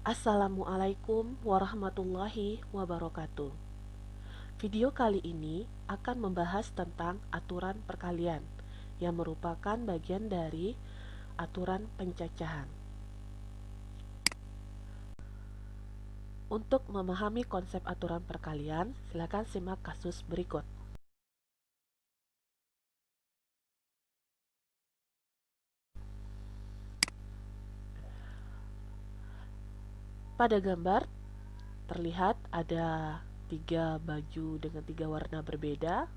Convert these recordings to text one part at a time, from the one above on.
Assalamualaikum warahmatullahi wabarakatuh. Video kali ini akan membahas tentang aturan perkalian yang merupakan bagian dari aturan pencacahan. Untuk memahami konsep aturan perkalian, silakan simak kasus berikut. Pada gambar terlihat ada tiga baju dengan tiga warna berbeda.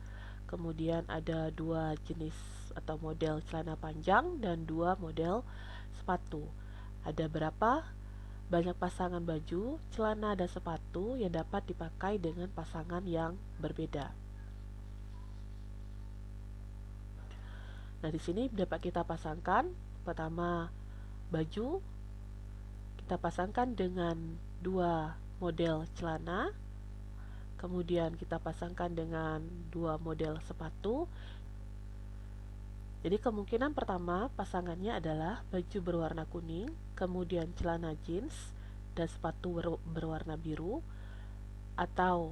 Kemudian ada dua jenis atau model celana panjang dan dua model sepatu. Ada berapa banyak pasangan baju, celana, dan sepatu yang dapat dipakai dengan pasangan yang berbeda. Nah, di sini dapat kita pasangkan pertama baju kita pasangkan dengan dua model celana, kemudian kita pasangkan dengan dua model sepatu. Jadi kemungkinan pertama pasangannya adalah baju berwarna kuning, kemudian celana jeans dan sepatu berwarna biru, atau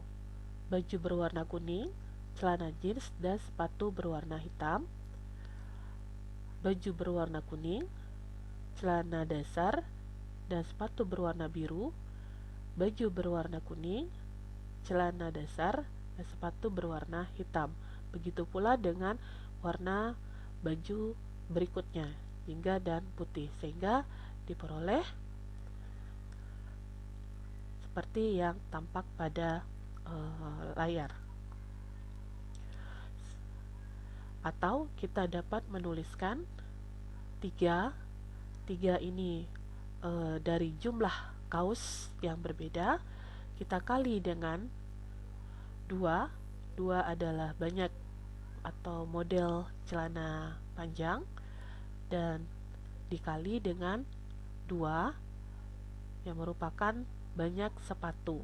baju berwarna kuning, celana jeans dan sepatu berwarna hitam, baju berwarna kuning, celana dasar dan sepatu berwarna biru, baju berwarna kuning, celana dasar dan sepatu berwarna hitam. Begitu pula dengan warna baju berikutnya, jingga dan putih, sehingga diperoleh seperti yang tampak pada layar. Atau kita dapat menuliskan tiga ini dari jumlah kaos yang berbeda kita kali dengan dua adalah banyak atau model celana panjang, dan dikali dengan dua yang merupakan banyak sepatu,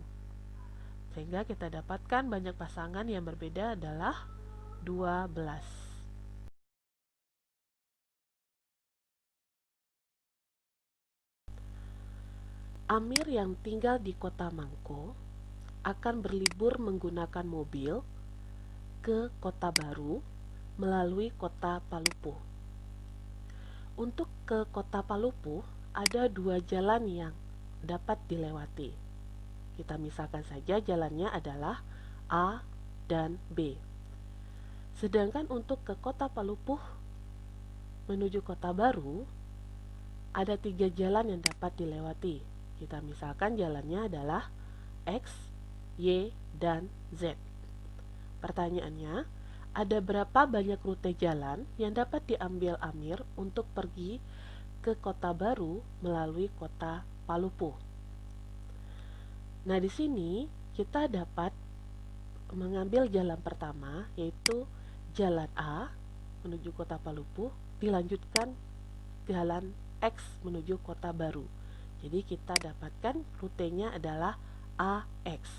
sehingga kita dapatkan banyak pasangan yang berbeda adalah 12. Amir yang tinggal di kota Mangko akan berlibur menggunakan mobil ke kota baru melalui kota Palupuh. Untuk ke kota Palupuh ada dua jalan yang dapat dilewati. Kita misalkan saja jalannya adalah A dan B. Sedangkan untuk ke kota Palupuh menuju kota baru ada tiga jalan yang dapat dilewati. Kita misalkan jalannya adalah X, Y, dan Z. Pertanyaannya, ada berapa banyak rute jalan yang dapat diambil Amir untuk pergi ke kota baru melalui kota Palupuh? Nah, di sini kita dapat mengambil jalan pertama, yaitu jalan A menuju kota Palupuh, dilanjutkan jalan X menuju kota baru. Jadi kita dapatkan rutenya adalah AX.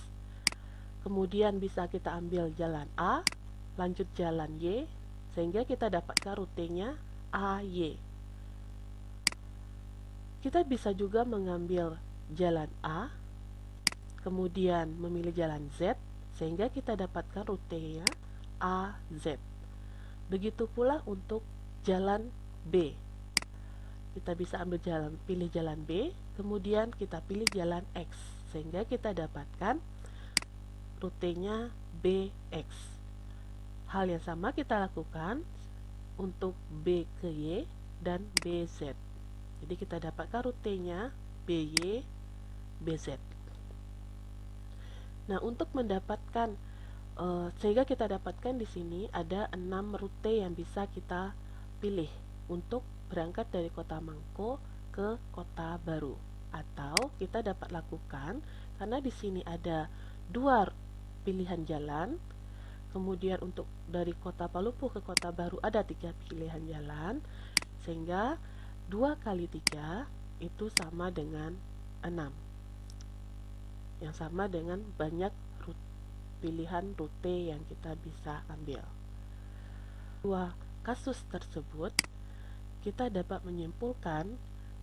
Kemudian bisa kita ambil jalan A, lanjut jalan Y, sehingga kita dapatkan rutenya AY. Kita bisa juga mengambil jalan A, kemudian memilih jalan Z, sehingga kita dapatkan rutenya AZ. Begitu pula untuk jalan B. Kita bisa ambil pilih jalan B, kemudian kita pilih jalan X, sehingga kita dapatkan rutenya BX. Hal yang sama kita lakukan untuk B ke Y dan BZ. Jadi kita dapatkan rutenya BY, BZ. Nah, untuk mendapatkan sehingga kita dapatkan di sini ada 6 rute yang bisa kita pilih untuk berangkat dari kota Mangko ke kota baru. Atau kita dapat lakukan, karena di sini ada dua pilihan jalan, kemudian untuk dari kota Palupuh ke kota baru ada 3 pilihan jalan, sehingga 2 kali 3 itu sama dengan 6, yang sama dengan banyak pilihan rute yang kita bisa ambil. Dua kasus tersebut kita dapat menyimpulkan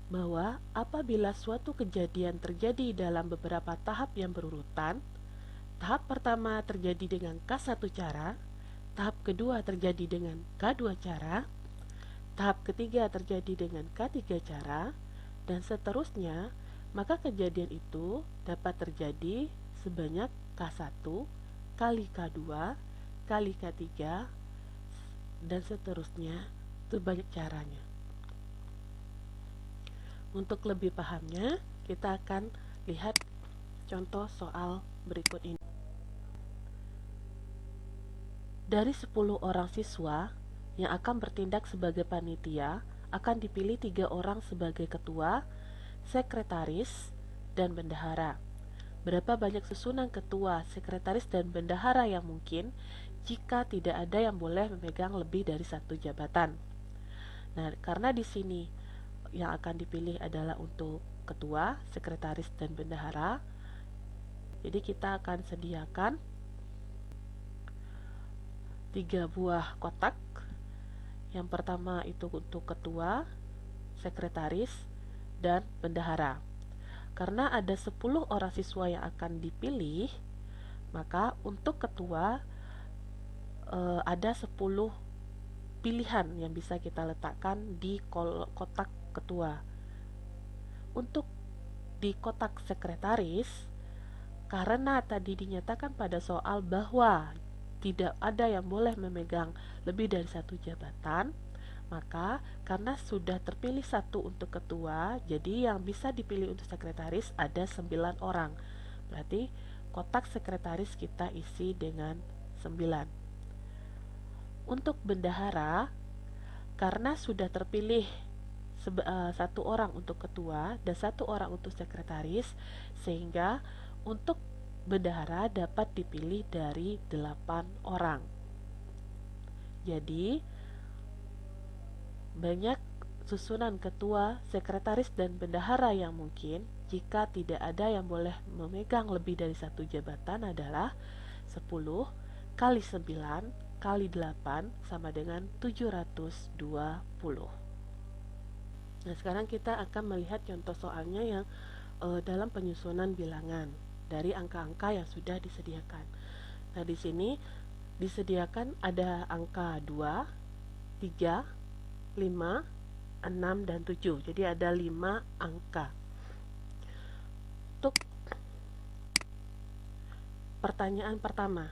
bahwa apabila suatu kejadian terjadi dalam beberapa tahap yang berurutan, tahap pertama terjadi dengan K1 cara, tahap kedua terjadi dengan K2 cara, tahap ketiga terjadi dengan K3 cara, dan seterusnya, maka kejadian itu dapat terjadi sebanyak K1 kali K2 kali K3 dan seterusnya. Itu banyak caranya. Untuk lebih pahamnya, kita akan lihat contoh soal berikut ini. Dari 10 orang siswa yang akan bertindak sebagai panitia, akan dipilih 3 orang sebagai ketua, sekretaris, dan bendahara. Berapa banyak susunan ketua, sekretaris, dan bendahara yang mungkin jika tidak ada yang boleh memegang lebih dari satu jabatan? Nah, karena di sini yang akan dipilih adalah untuk ketua, sekretaris, dan bendahara, jadi kita akan sediakan 3 buah kotak. Yang pertama itu untuk ketua, sekretaris, dan bendahara. Karena ada 10 orang siswa yang akan dipilih, maka untuk ketua ada 10 pilihan yang bisa kita letakkan di kotak ketua. Untuk di kotak sekretaris, karena tadi dinyatakan pada soal bahwa tidak ada yang boleh memegang lebih dari satu jabatan, maka karena sudah terpilih satu untuk ketua, jadi yang bisa dipilih untuk sekretaris ada 9 orang. Berarti kotak sekretaris kita isi dengan 9. Untuk bendahara, karena sudah terpilih satu orang untuk ketua dan satu orang untuk sekretaris, sehingga untuk bendahara dapat dipilih dari 8 orang. Jadi banyak susunan ketua, sekretaris, dan bendahara yang mungkin jika tidak ada yang boleh memegang lebih dari satu jabatan adalah 10 kali 9 kali 8 sama dengan 720. Nah, sekarang kita akan melihat contoh soalnya yang dalam penyusunan bilangan dari angka-angka yang sudah disediakan. Nah, di sini disediakan ada angka 2, 3, 5, 6, dan 7. Jadi ada 5 angka. Untuk pertanyaan pertama,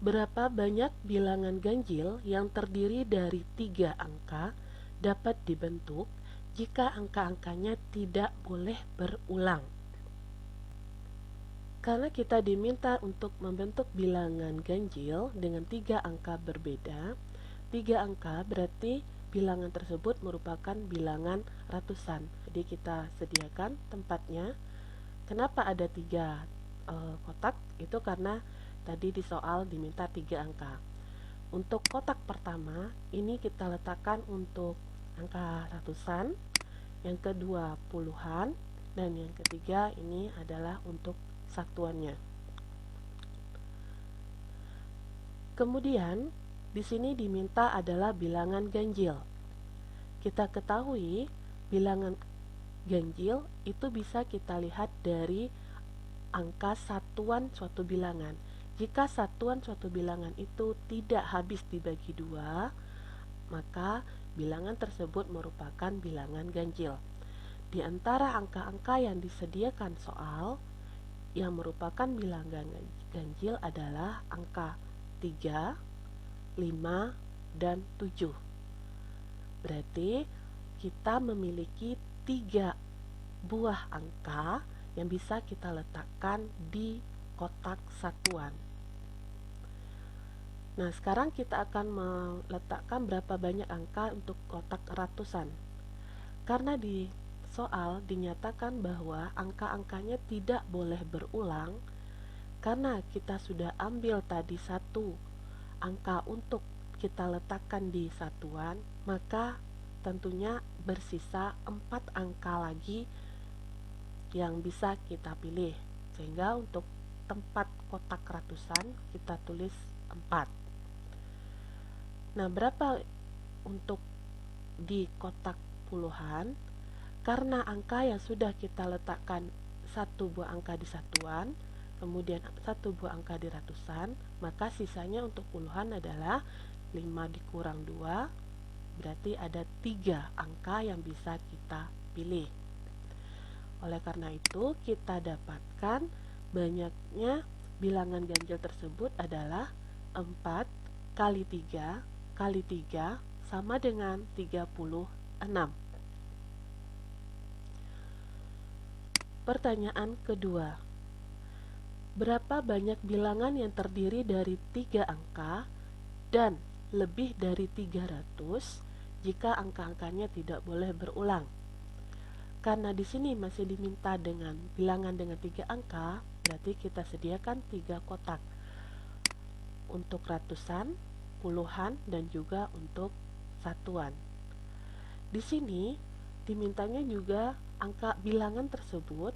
berapa banyak bilangan ganjil yang terdiri dari 3 angka dapat dibentuk jika angka-angkanya tidak boleh berulang? Karena kita diminta untuk membentuk bilangan ganjil dengan 3 angka berbeda, 3 angka berarti bilangan tersebut merupakan bilangan ratusan. Jadi kita sediakan tempatnya. Kenapa ada 3 kotak? Itu karena tadi di soal diminta 3 angka. Untuk kotak pertama, ini kita letakkan untuk angka ratusan, yang kedua puluhan, dan yang ketiga ini adalah untuk satuannya. Kemudian di sini diminta adalah bilangan ganjil. Kita ketahui bilangan ganjil itu bisa kita lihat dari angka satuan suatu bilangan. Jika satuan suatu bilangan itu tidak habis dibagi 2, maka bilangan tersebut merupakan bilangan ganjil. Di antara angka-angka yang disediakan soal, yang merupakan bilangan ganjil adalah angka 3, 5, dan 7. Berarti kita memiliki 3 buah angka yang bisa kita letakkan di kotak satuan. Nah, sekarang kita akan meletakkan berapa banyak angka untuk kotak ratusan. Karena di soal dinyatakan bahwa angka-angkanya tidak boleh berulang, karena kita sudah ambil tadi satu angka untuk kita letakkan di satuan, maka tentunya bersisa 4 angka lagi yang bisa kita pilih. Sehingga untuk tempat kotak ratusan kita tulis 4. Nah, berapa untuk di kotak puluhan? Karena angka yang sudah kita letakkan satu buah angka di satuan, kemudian satu buah angka di ratusan, maka sisanya untuk puluhan adalah 5 dikurang 2, berarti ada 3 angka yang bisa kita pilih. Oleh karena itu, kita dapatkan banyaknya bilangan ganjil tersebut adalah 4 kali 3 kali 3 sama dengan 36. Pertanyaan kedua, berapa banyak bilangan yang terdiri dari 3 angka dan lebih dari 300 jika angka-angkanya tidak boleh berulang? Karena di sini masih diminta dengan bilangan dengan 3 angka, berarti kita sediakan 3 kotak untuk ratusan, puluhan, dan juga untuk satuan. Di sini dimintanya juga angka bilangan tersebut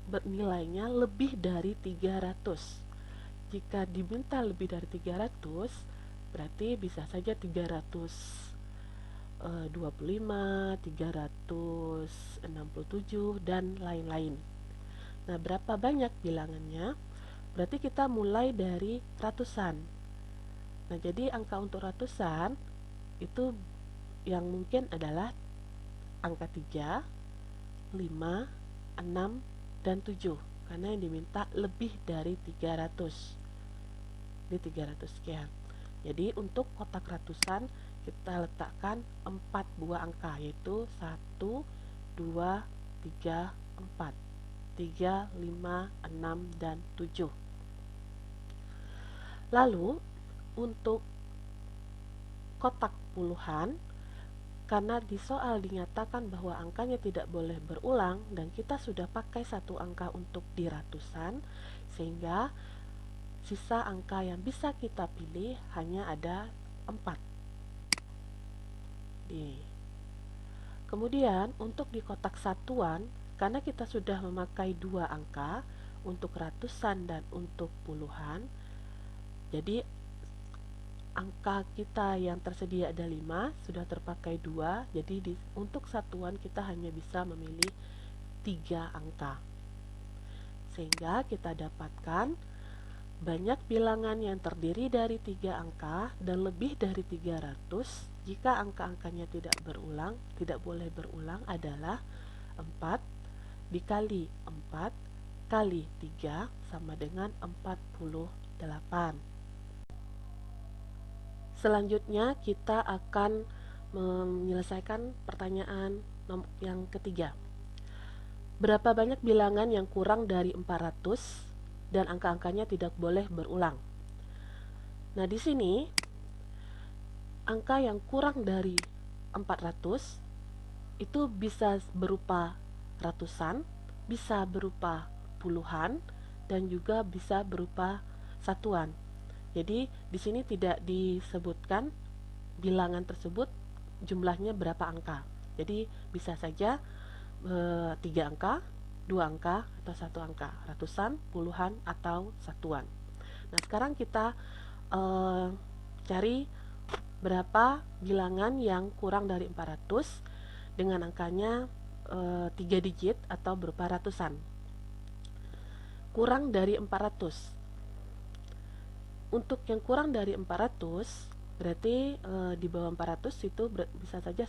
bernilainya lebih dari 300. Jika diminta lebih dari 300, berarti bisa saja 325, 367, dan lain-lain. Nah, berapa banyak bilangannya? Berarti kita mulai dari ratusan. Nah, jadi angka untuk ratusan itu yang mungkin adalah angka 3, 5, 6, dan 7, karena yang diminta lebih dari 300. Ini 300 sekian. Jadi untuk kotak ratusan kita letakkan 4 buah angka, yaitu 1, 2, 3, 4. 3, 5, 6, dan 7. Lalu untuk kotak puluhan, karena di soal dinyatakan bahwa angkanya tidak boleh berulang dan kita sudah pakai satu angka untuk di ratusan, sehingga sisa angka yang bisa kita pilih hanya ada 4. Kemudian untuk di kotak satuan, karena kita sudah memakai 2 angka untuk ratusan dan untuk puluhan, jadi angka kita yang tersedia ada 5, sudah terpakai 2, jadi untuk satuan kita hanya bisa memilih 3 angka. Sehingga kita dapatkan banyak bilangan yang terdiri dari 3 angka dan lebih dari 300 jika angka-angkanya tidak boleh berulang adalah 4 dikali 4 kali 3 sama dengan 48. Selanjutnya kita akan menyelesaikan pertanyaan yang ketiga. Berapa banyak bilangan yang kurang dari 400 dan angka-angkanya tidak boleh berulang? Nah, di sini angka yang kurang dari 400 itu bisa berupa ratusan, bisa berupa puluhan, dan juga bisa berupa satuan. Jadi di sini tidak disebutkan bilangan tersebut jumlahnya berapa angka. Jadi bisa saja 3 angka, 2 angka, atau 1 angka, ratusan, puluhan, atau satuan. Nah, sekarang kita cari berapa bilangan yang kurang dari 400 dengan angkanya 3 digit atau berupa ratusan. Kurang dari 400. Untuk yang kurang dari 400 berarti di bawah 400 itu bisa saja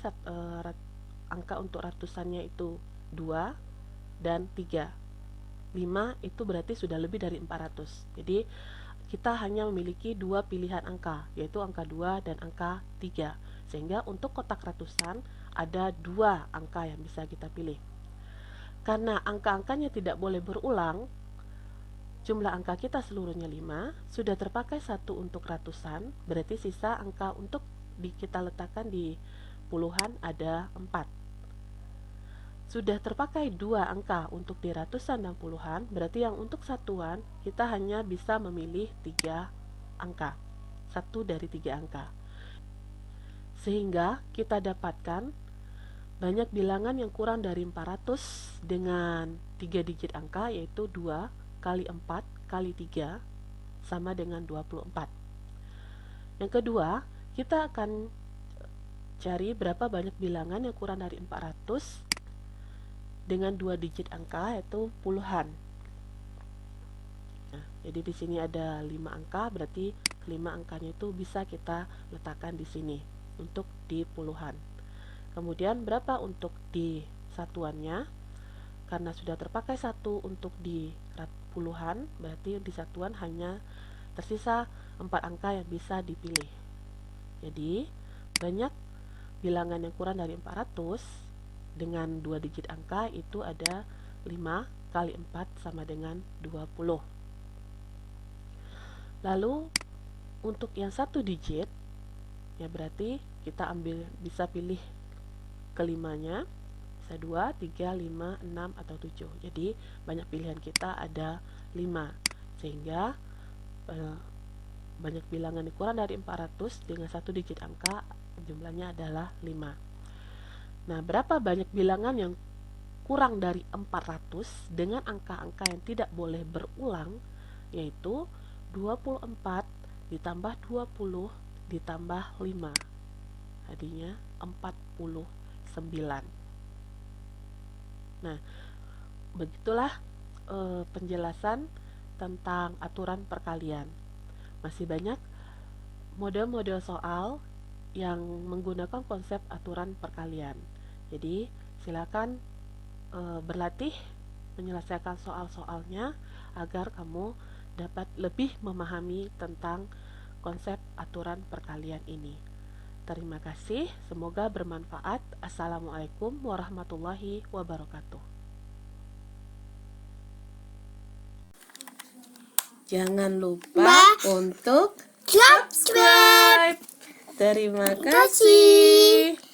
angka untuk ratusannya itu 2 dan 3. 5 itu berarti sudah lebih dari 400. Jadi kita hanya memiliki 2 pilihan angka, yaitu angka 2 dan angka 3. Sehingga untuk kotak ratusan ada 2 angka yang bisa kita pilih. Karena angka-angkanya tidak boleh berulang, jumlah angka kita seluruhnya 5, sudah terpakai 1 untuk ratusan, berarti sisa angka untuk kita letakkan di puluhan ada 4. Sudah terpakai 2 angka untuk di ratusan dan puluhan, berarti yang untuk satuan kita hanya bisa memilih 3 angka, 1 dari 3 angka. Sehingga kita dapatkan banyak bilangan yang kurang dari 400 dengan 3 digit angka, yaitu 2 kali 4 kali 3 sama dengan 24. Yang kedua, kita akan cari berapa banyak bilangan yang kurang dari 400 dengan 2 digit angka, yaitu puluhan. Nah, jadi di sini ada 5 angka, berarti 5 angkanya itu bisa kita letakkan di sini untuk di puluhan. Kemudian berapa untuk di satuannya? Karena sudah terpakai 1 untuk di puluhan, berarti di satuan hanya tersisa 4 angka yang bisa dipilih. Jadi banyak bilangan yang kurang dari 400 dengan 2 digit angka itu ada 5 kali 4 sama dengan 20. Lalu untuk yang 1 digit, ya berarti kita bisa pilih kelimanya, bisa 2, 3, 5, 6, atau 7. Jadi banyak pilihan kita ada 5, sehingga banyak bilangan yang kurang dari 400 dengan 1 digit angka jumlahnya adalah 5. Nah, berapa banyak bilangan yang kurang dari 400 dengan angka-angka yang tidak boleh berulang, yaitu 24 ditambah 20 ditambah 5, jadinya 49. Nah, begitulah penjelasan tentang aturan perkalian. Masih banyak model-model soal yang menggunakan konsep aturan perkalian. Jadi silakan berlatih menyelesaikan soal-soalnya agar kamu dapat lebih memahami tentang konsep aturan perkalian ini. Terima kasih, semoga bermanfaat. Assalamualaikum warahmatullahi wabarakatuh. Jangan lupa untuk subscribe. Terima kasih.